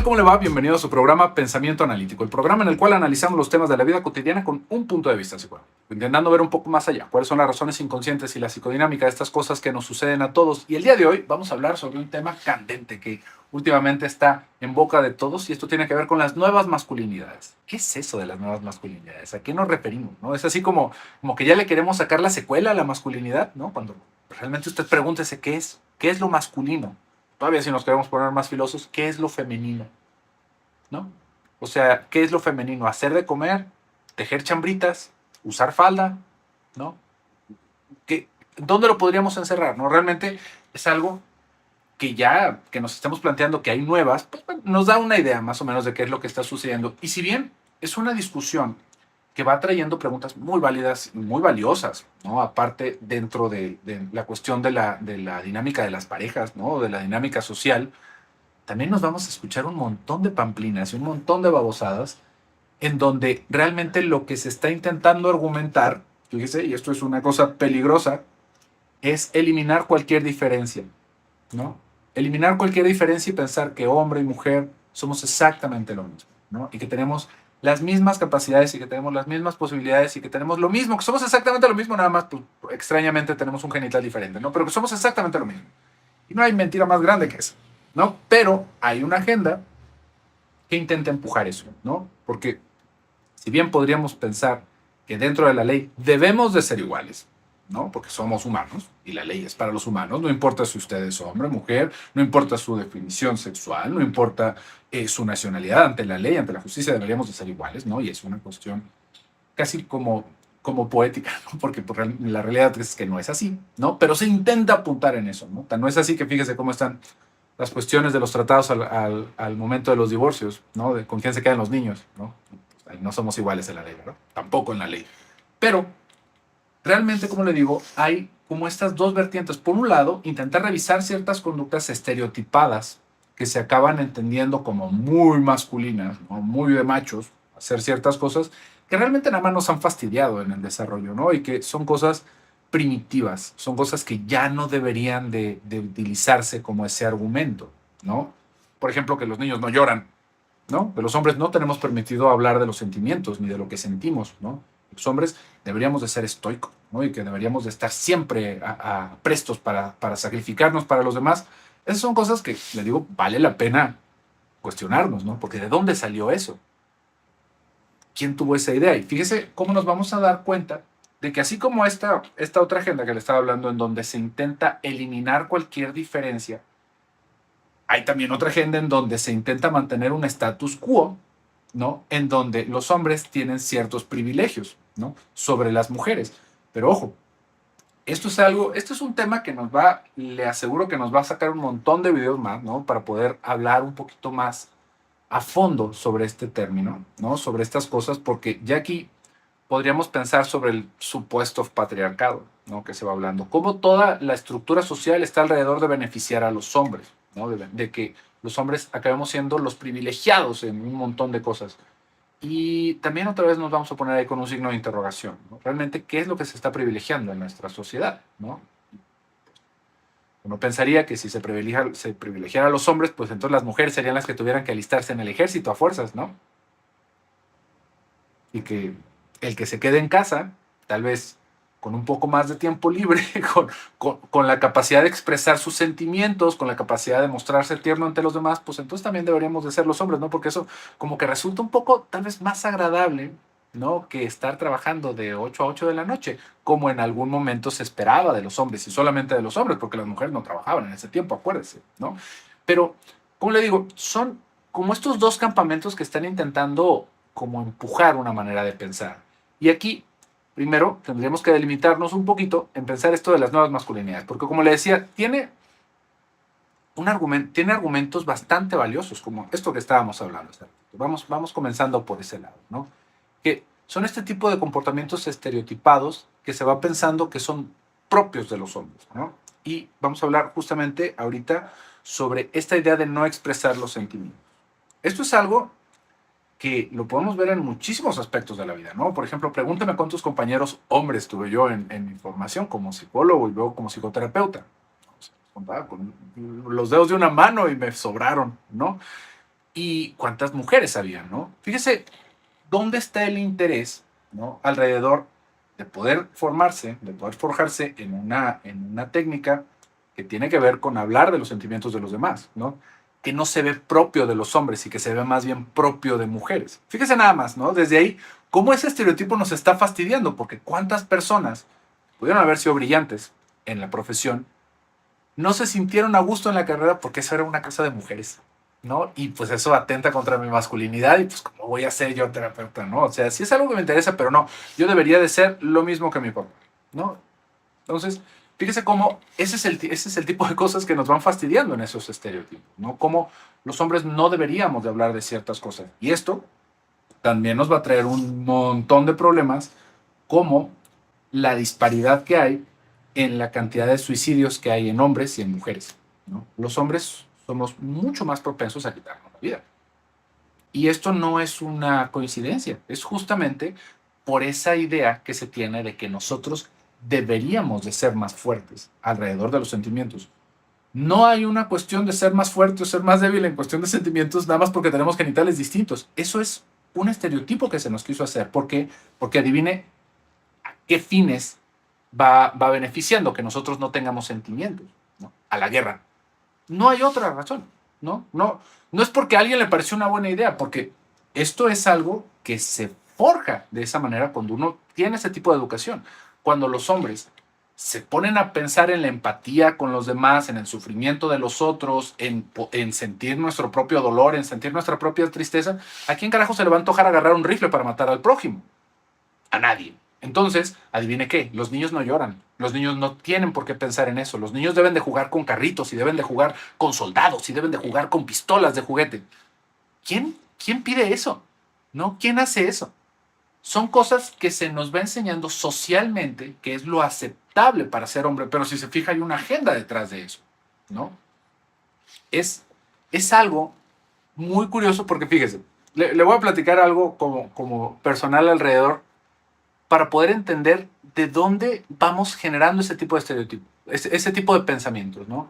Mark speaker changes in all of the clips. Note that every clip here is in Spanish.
Speaker 1: ¿Cómo le va? Bienvenido a su programa Pensamiento Analítico, el programa en el cual analizamos los temas de la vida cotidiana con un punto de vista psicológico, intentando ver un poco más allá, cuáles son las razones inconscientes y la psicodinámica de estas cosas que nos suceden a todos. Y el día de hoy vamos a hablar sobre un tema candente que últimamente está en boca de todos y esto tiene que ver con las nuevas masculinidades. ¿Qué es eso de las nuevas masculinidades? ¿A qué nos referimos? ¿No? Es así como que ya le queremos sacar la secuela a la masculinidad, ¿no? Cuando realmente usted pregúntese qué es lo masculino. Todavía si nos queremos poner más filosos, ¿qué es lo femenino? ¿No? O sea, ¿qué es lo femenino? Hacer de comer, tejer chambritas, usar falda, ¿no? ¿Dónde lo podríamos encerrar? ¿No? Realmente es algo que ya que nos estamos planteando que hay nuevas, pues, bueno, nos da una idea más o menos de qué es lo que está sucediendo. Y si bien es una discusión que va trayendo preguntas muy válidas y muy valiosas, ¿no? Aparte, dentro de la cuestión de la dinámica de las parejas, ¿no? De la dinámica social, también nos vamos a escuchar un montón de pamplinas y un montón de babosadas en donde realmente lo que se está intentando argumentar, fíjese, y esto es una cosa peligrosa, es eliminar cualquier diferencia, ¿no? Eliminar cualquier diferencia y pensar que hombre y mujer somos exactamente lo mismo, ¿no? Y que tenemos las mismas capacidades y que tenemos las mismas posibilidades y que tenemos lo mismo, que somos exactamente lo mismo, nada más, pues, extrañamente tenemos un genital diferente, ¿no? Pero que somos exactamente lo mismo. Y no hay mentira más grande que esa, ¿no? Pero hay una agenda que intenta empujar eso, ¿no? Porque si bien podríamos pensar que dentro de la ley debemos de ser iguales, ¿no? Porque somos humanos y la ley es para los humanos, no importa si usted es hombre, mujer, no importa su definición sexual, no importa su nacionalidad, ante la ley, ante la justicia deberíamos de ser iguales, ¿no? Y es una cuestión casi como poética, ¿no? Porque la realidad es que no es así, ¿no? Pero se intenta apuntar en eso, ¿no? No es así que fíjese cómo están las cuestiones de los tratados al momento de los divorcios, ¿no? De con quién se quedan los niños, ¿no? No somos iguales en la ley, ¿verdad? Tampoco en la ley. Pero realmente, como le digo, hay como estas dos vertientes. Por un lado, intentar revisar ciertas conductas estereotipadas que se acaban entendiendo como muy masculinas, ¿no? Muy de machos, hacer ciertas cosas que realmente nada más nos han fastidiado en el desarrollo, ¿no? Y que son cosas primitivas, son cosas que ya no deberían de utilizarse como ese argumento, ¿no? Por ejemplo, que los niños no lloran, ¿no? Que los hombres no tenemos permitido hablar de los sentimientos ni de lo que sentimos, ¿no? Los hombres deberíamos de ser estoicos, ¿no? Y que deberíamos de estar siempre prestos para sacrificarnos para los demás. Esas son cosas que, le digo, vale la pena cuestionarnos, ¿no? Porque ¿de dónde salió eso? ¿Quién tuvo esa idea? Y fíjese cómo nos vamos a dar cuenta de que así como esta otra agenda que le estaba hablando, en donde se intenta eliminar cualquier diferencia, hay también otra agenda en donde se intenta mantener un status quo, ¿no? En donde los hombres tienen ciertos privilegios, ¿no? Sobre las mujeres. Pero ojo, esto es un tema que le aseguro que nos va a sacar un montón de videos más, ¿no? Para poder hablar un poquito más a fondo sobre este término, ¿no? Sobre estas cosas, porque ya aquí podríamos pensar sobre el supuesto patriarcado, ¿no? Que se va hablando. Cómo toda la estructura social está alrededor de beneficiar a los hombres, ¿no? De que los hombres acabemos siendo los privilegiados en un montón de cosas. Y también otra vez nos vamos a poner ahí con un signo de interrogación, ¿no? Realmente, ¿qué es lo que se está privilegiando en nuestra sociedad, ¿no? Uno pensaría que si se privilegiara a los hombres, pues entonces las mujeres serían las que tuvieran que alistarse en el ejército a fuerzas, ¿no? Y que el que se quede en casa, tal vez con un poco más de tiempo libre, con la capacidad de expresar sus sentimientos, con la capacidad de mostrarse tierno ante los demás, pues entonces también deberíamos de ser los hombres, ¿no? Porque eso como que resulta un poco tal vez más agradable, ¿no? Que estar trabajando de 8 a 8 de la noche, como en algún momento se esperaba de los hombres, y solamente de los hombres, porque las mujeres no trabajaban en ese tiempo, acuérdense, ¿no? Pero, como le digo, son como estos dos campamentos que están intentando como empujar una manera de pensar. Y aquí, primero, tendríamos que delimitarnos un poquito en pensar esto de las nuevas masculinidades, porque como le decía, tiene argumentos bastante valiosos, como esto que estábamos hablando. Vamos comenzando por ese lado, ¿no? Que son este tipo de comportamientos estereotipados que se va pensando que son propios de los hombres, ¿no? Y vamos a hablar justamente ahorita sobre esta idea de no expresar los sentimientos. Esto es algo que lo podemos ver en muchísimos aspectos de la vida, ¿no? Por ejemplo, pregúntame cuántos compañeros hombres tuve yo en mi formación como psicólogo y luego como psicoterapeuta. O sea, contaba con los dedos de una mano y me sobraron, ¿no? y cuántas mujeres había, ¿no? Fíjese dónde está el interés, ¿no? Alrededor de poder formarse, de poder forjarse en una técnica que tiene que ver con hablar de los sentimientos de los demás, ¿no? Que no se ve propio de los hombres y que se ve más bien propio de mujeres. Fíjese nada más, ¿no? Desde ahí, cómo ese estereotipo nos está fastidiando, porque cuántas personas pudieron haber sido brillantes en la profesión, no se sintieron a gusto en la carrera porque eso era una casa de mujeres, ¿no? Y pues eso atenta contra mi masculinidad y pues cómo voy a ser yo terapeuta, ¿no? O sea, sí es algo que me interesa, pero no, yo debería de ser lo mismo que mi papá, ¿no? Entonces, fíjese cómo ese es el tipo de cosas que nos van fastidiando en esos estereotipos, ¿no? Cómo los hombres no deberíamos de hablar de ciertas cosas. Y esto también nos va a traer un montón de problemas, como la disparidad que hay en la cantidad de suicidios que hay en hombres y en mujeres, ¿no? Los hombres somos mucho más propensos a quitarnos la vida. Y esto no es una coincidencia, es justamente por esa idea que se tiene de que nosotros deberíamos de ser más fuertes alrededor de los sentimientos. No hay una cuestión de ser más fuerte o ser más débil en cuestión de sentimientos nada más porque tenemos genitales distintos. Eso es un estereotipo que se nos quiso hacer. ¿Por qué? Porque adivine a qué fines va beneficiando que nosotros no tengamos sentimientos, ¿no? A la guerra. No hay otra razón, ¿no? No es porque a alguien le pareció una buena idea, porque esto es algo que se forja de esa manera cuando uno tiene ese tipo de educación. Cuando los hombres se ponen a pensar en la empatía con los demás, en el sufrimiento de los otros, en sentir nuestro propio dolor, en sentir nuestra propia tristeza, ¿a quién carajo se le va a antojar agarrar un rifle para matar al prójimo? A nadie. Entonces, adivine qué, los niños no lloran, los niños no tienen por qué pensar en eso, los niños deben de jugar con carritos y deben de jugar con soldados y deben de jugar con pistolas de juguete. ¿Quién pide eso? ¿No? ¿Quién hace eso? Son cosas que se nos va enseñando socialmente, que es lo aceptable para ser hombre, pero si se fija hay una agenda detrás de eso, ¿no? Es, es algo muy curioso porque fíjese, le voy a platicar algo como personal alrededor para poder entender de dónde vamos generando ese tipo de estereotipos, ese tipo de pensamientos, ¿no?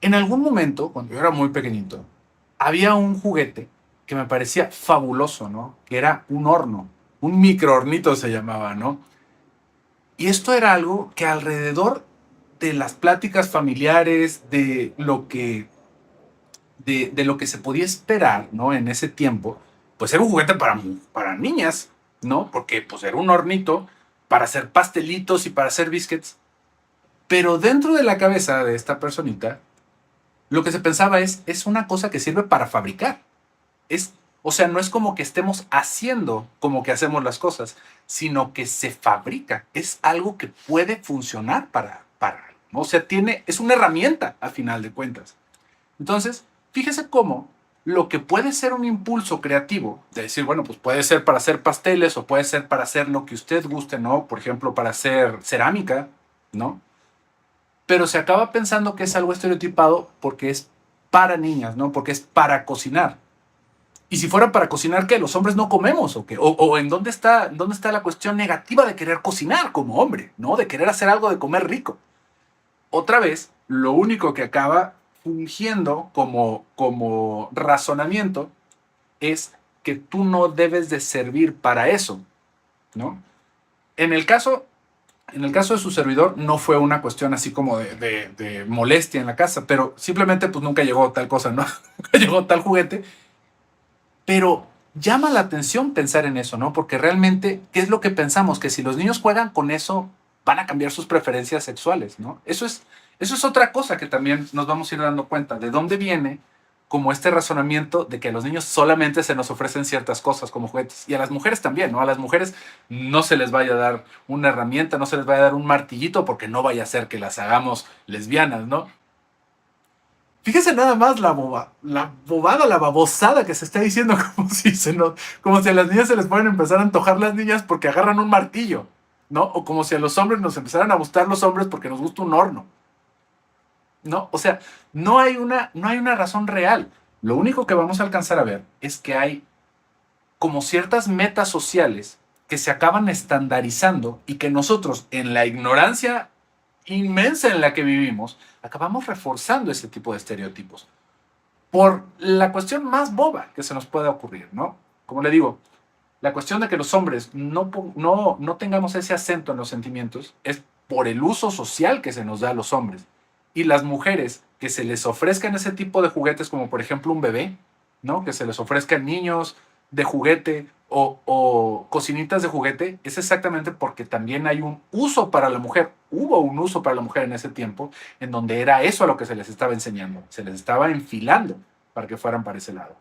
Speaker 1: En algún momento, cuando yo era muy pequeñito, había un juguete que me parecía fabuloso, ¿no? Que era un horno, un microhornito se llamaba, ¿no? Y esto era algo que alrededor de las pláticas familiares, de lo que se podía esperar, ¿no? En ese tiempo, pues era un juguete para niñas, ¿no? Porque pues era un hornito para hacer pastelitos y para hacer biscuits. Pero dentro de la cabeza de esta personita, lo que se pensaba es una cosa que sirve para fabricar. O sea, no es como que estemos haciendo como que hacemos las cosas, sino que se fabrica. Es algo que puede funcionar ¿no? O sea, es una herramienta a final de cuentas. Entonces, fíjese cómo lo que puede ser un impulso creativo, de decir, bueno, pues puede ser para hacer pasteles o puede ser para hacer lo que usted guste, ¿no? Por ejemplo, para hacer cerámica, ¿no? Pero se acaba pensando que es algo estereotipado porque es para niñas, ¿no? Porque es para cocinar. Y si fuera para cocinar, ¿qué? ¿Los hombres no comemos o qué? O ¿en dónde está la cuestión negativa de querer cocinar como hombre, ¿no? De querer hacer algo de comer rico. Otra vez, lo único que acaba fungiendo como razonamiento es que tú no debes de servir para eso, ¿no? En el caso, en el caso de su servidor, no fue una cuestión así como de molestia en la casa, pero simplemente pues nunca llegó tal cosa, ¿no? Nunca llegó tal juguete, pero llama la atención pensar en eso, ¿no? Porque realmente, ¿qué es lo que pensamos? Que si los niños juegan con eso, van a cambiar sus preferencias sexuales, ¿no? Eso es otra cosa que también nos vamos a ir dando cuenta. ¿De dónde viene como este razonamiento de que a los niños solamente se nos ofrecen ciertas cosas como juguetes? Y a las mujeres también, ¿no? A las mujeres no se les vaya a dar una herramienta, no se les vaya a dar un martillito porque no vaya a ser que las hagamos lesbianas, ¿no? Fíjese nada más la bobada, la babosada que se está diciendo, como si a las niñas se les pueden empezar a antojar las niñas porque agarran un martillo, ¿no? O como si a los hombres nos empezaran a gustar los hombres porque nos gusta un horno, ¿no? O sea, no hay una razón real. Lo único que vamos a alcanzar a ver es que hay como ciertas metas sociales que se acaban estandarizando y que nosotros, en la ignorancia inmensa en la que vivimos, acabamos reforzando ese tipo de estereotipos. por la cuestión más boba que se nos pueda ocurrir, ¿no? Como le digo, la cuestión de que los hombres no tengamos ese acento en los sentimientos es por el uso social que se nos da a los hombres. Y las mujeres que se les ofrezcan ese tipo de juguetes, como por ejemplo un bebé, ¿no? Que se les ofrezcan niños de juguete o cocinitas de juguete, es exactamente porque también hay un uso para la mujer. Hubo un uso para la mujer en ese tiempo, en donde era eso a lo que se les estaba enseñando. Se les estaba enfilando para que fueran para ese lado.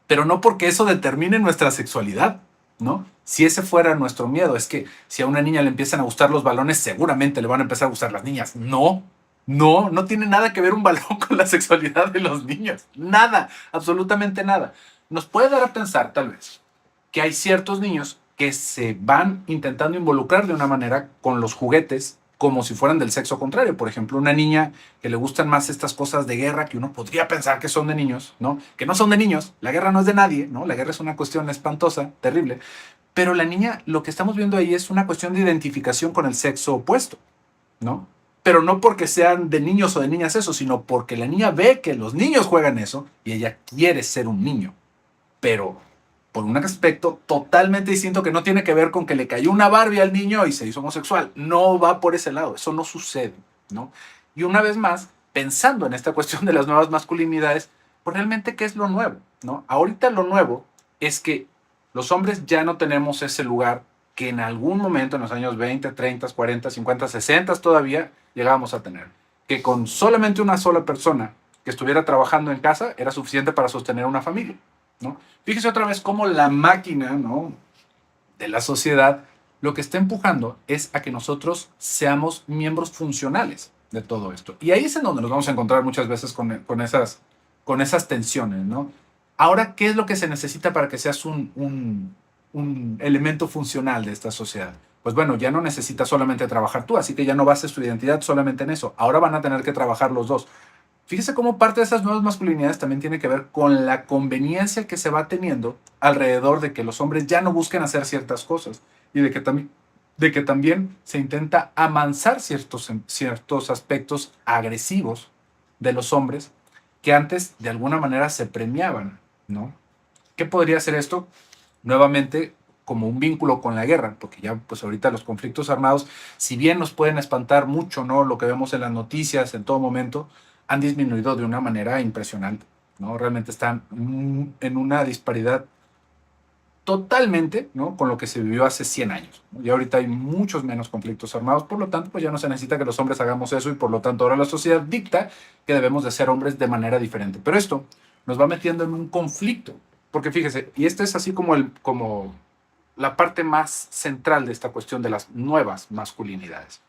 Speaker 1: Pero no porque eso determine nuestra sexualidad, ¿no? Si ese fuera nuestro miedo, es que si a una niña le empiezan a gustar los balones, seguramente le van a empezar a gustar las niñas. No, no tiene nada que ver un balón con la sexualidad de los niños. Nada, absolutamente nada. Nos puede dar a pensar, tal vez, que hay ciertos niños que se van intentando involucrar de una manera con los juguetes como si fueran del sexo contrario. Por ejemplo, una niña que le gustan más estas cosas de guerra que uno podría pensar que son de niños, ¿no? Que no son de niños. La guerra no es de nadie, ¿no? La guerra es una cuestión espantosa, terrible. Pero la niña, lo que estamos viendo ahí es una cuestión de identificación con el sexo opuesto, ¿no? Pero no porque sean de niños o de niñas eso, sino porque la niña ve que los niños juegan eso y ella quiere ser un niño. Pero por un aspecto totalmente distinto que no tiene que ver con que le cayó una Barbie al niño y se hizo homosexual. No va por ese lado, eso no sucede, ¿no? Y una vez más, pensando en esta cuestión de las nuevas masculinidades, pues realmente, ¿qué es lo nuevo? ¿No? Ahorita lo nuevo es que los hombres ya no tenemos ese lugar que en algún momento, en los años 20, 30, 40, 50, 60 todavía, llegábamos a tener. Que con solamente una sola persona que estuviera trabajando en casa era suficiente para sostener una familia, ¿no? Fíjese otra vez cómo la máquina, ¿no?, de la sociedad lo que está empujando es a que nosotros seamos miembros funcionales de todo esto. Y ahí es en donde nos vamos a encontrar muchas veces con esas tensiones, ¿no? Ahora, ¿qué es lo que se necesita para que seas un elemento funcional de esta sociedad? Pues bueno, ya no necesitas solamente trabajar tú, así que ya no bases tu identidad solamente en eso. Ahora van a tener que trabajar los dos. Fíjese cómo parte de esas nuevas masculinidades también tiene que ver con la conveniencia que se va teniendo alrededor de que los hombres ya no busquen hacer ciertas cosas y de que también se intenta amansar ciertos aspectos agresivos de los hombres que antes de alguna manera se premiaban, ¿no? ¿Qué podría ser esto? Nuevamente, como un vínculo con la guerra, porque ya pues ahorita los conflictos armados, si bien nos pueden espantar mucho, ¿no?, lo que vemos en las noticias en todo momento, han disminuido de una manera impresionante, ¿no? Realmente están en una disparidad totalmente, ¿no?, con lo que se vivió hace 100 años, ¿no? Y ahorita hay muchos menos conflictos armados, por lo tanto, pues ya no se necesita que los hombres hagamos eso y por lo tanto ahora la sociedad dicta que debemos de ser hombres de manera diferente. Pero esto nos va metiendo en un conflicto, porque fíjese, y este es así como la parte más central de esta cuestión de las nuevas masculinidades.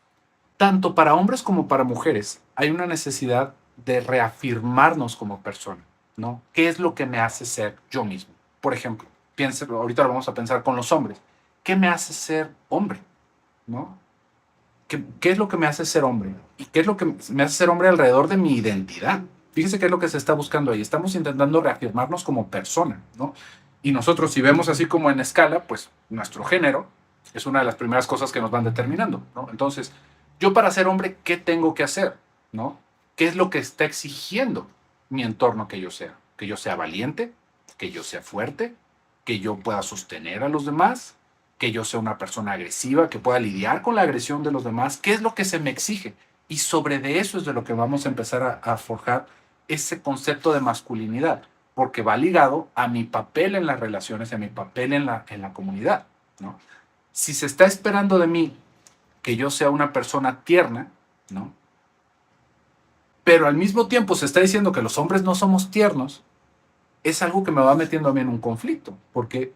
Speaker 1: Tanto para hombres como para mujeres hay una necesidad de reafirmarnos como persona, ¿no? ¿Qué es lo que me hace ser yo mismo? Por ejemplo, piense, ahorita lo vamos a pensar con los hombres. ¿Qué me hace ser hombre? ¿No? ¿Qué es lo que me hace ser hombre? ¿Y qué es lo que me hace ser hombre alrededor de mi identidad? Fíjese qué es lo que se está buscando ahí. Estamos intentando reafirmarnos como persona, ¿no? Y nosotros, si vemos así como en escala, pues nuestro género es una de las primeras cosas que nos van determinando, ¿no? Entonces, yo para ser hombre, ¿qué tengo que hacer? ¿No? ¿Qué es lo que está exigiendo mi entorno que yo sea? Que yo sea valiente, que yo sea fuerte, que yo pueda sostener a los demás, que yo sea una persona agresiva, que pueda lidiar con la agresión de los demás. ¿Qué es lo que se me exige? Y sobre de eso es de lo que vamos a empezar a forjar ese concepto de masculinidad, porque va ligado a mi papel en las relaciones, a mi papel en la comunidad, ¿no? Si se está esperando de mí que yo sea una persona tierna, ¿no?, pero al mismo tiempo se está diciendo que los hombres no somos tiernos, es algo que me va metiendo a mí en un conflicto, porque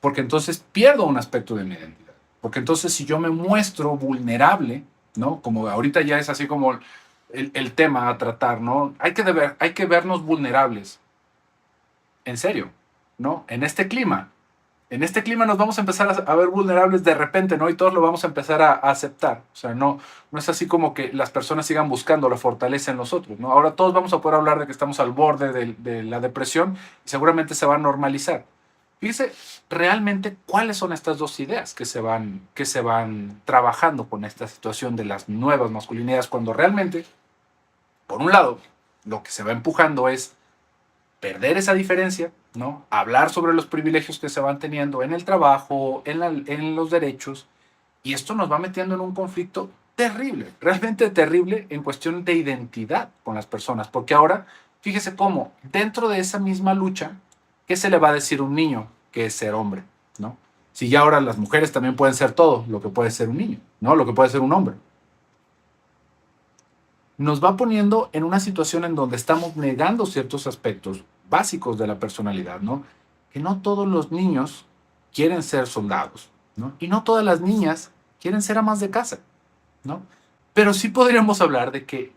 Speaker 1: entonces pierdo un aspecto de mi identidad. Porque entonces si yo me muestro vulnerable, ¿no?, como ahorita ya es así como el tema a tratar, ¿no? Hay que vernos vulnerables. En serio, ¿no? En este clima nos vamos a empezar a ver vulnerables de repente, ¿no? Y todos lo vamos a empezar a aceptar. O sea, no es así como que las personas sigan buscando la fortaleza en nosotros, ¿no? Ahora todos vamos a poder hablar de que estamos al borde de la depresión y seguramente se va a normalizar. Fíjese realmente cuáles son estas dos ideas que se van trabajando con esta situación de las nuevas masculinidades, cuando realmente, por un lado, lo que se va empujando es perder esa diferencia, ¿no? Hablar sobre los privilegios que se van teniendo en el trabajo, en los derechos, y esto nos va metiendo en un conflicto terrible, realmente terrible en cuestión de identidad con las personas, porque ahora, fíjese cómo, dentro de esa misma lucha, ¿qué se le va a decir a un niño que es ser hombre, ¿no? Si ya ahora las mujeres también pueden ser todo lo que puede ser un niño, ¿no? Lo que puede ser un hombre. Nos va poniendo en una situación en donde estamos negando ciertos aspectos básicos de la personalidad, ¿no? Que no todos los niños quieren ser soldados, ¿no? Y no todas las niñas quieren ser amas de casa, ¿no? Pero sí podríamos hablar de que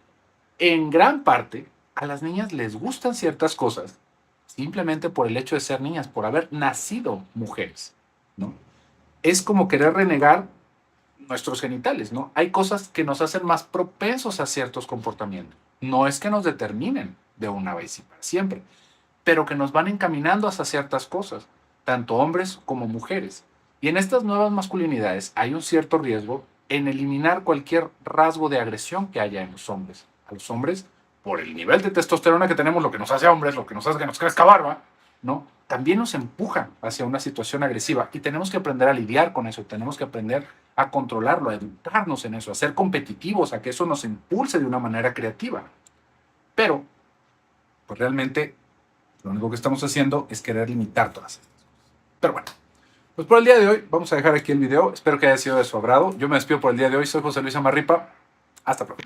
Speaker 1: en gran parte a las niñas les gustan ciertas cosas simplemente por el hecho de ser niñas, por haber nacido mujeres, ¿no? Es como querer renegar nuestros genitales, ¿no? Hay cosas que nos hacen más propensos a ciertos comportamientos. No es que nos determinen de una vez y para siempre, pero que nos van encaminando hacia ciertas cosas, tanto hombres como mujeres. Y en estas nuevas masculinidades hay un cierto riesgo en eliminar cualquier rasgo de agresión que haya en los hombres. A los hombres, por el nivel de testosterona que tenemos, lo que nos hace hombres, lo que nos hace que nos crezca barba, ¿no? También nos empuja hacia una situación agresiva y tenemos que aprender a lidiar con eso, tenemos que aprender a controlarlo, a educarnos en eso, a ser competitivos, a que eso nos impulse de una manera creativa. Pero, pues realmente, lo único que estamos haciendo es querer limitar todas estas cosas. Pero bueno, pues por el día de hoy vamos a dejar aquí el video. Espero que haya sido de su agrado. Yo me despido por el día de hoy. Soy José Luis Amarripa. Hasta pronto.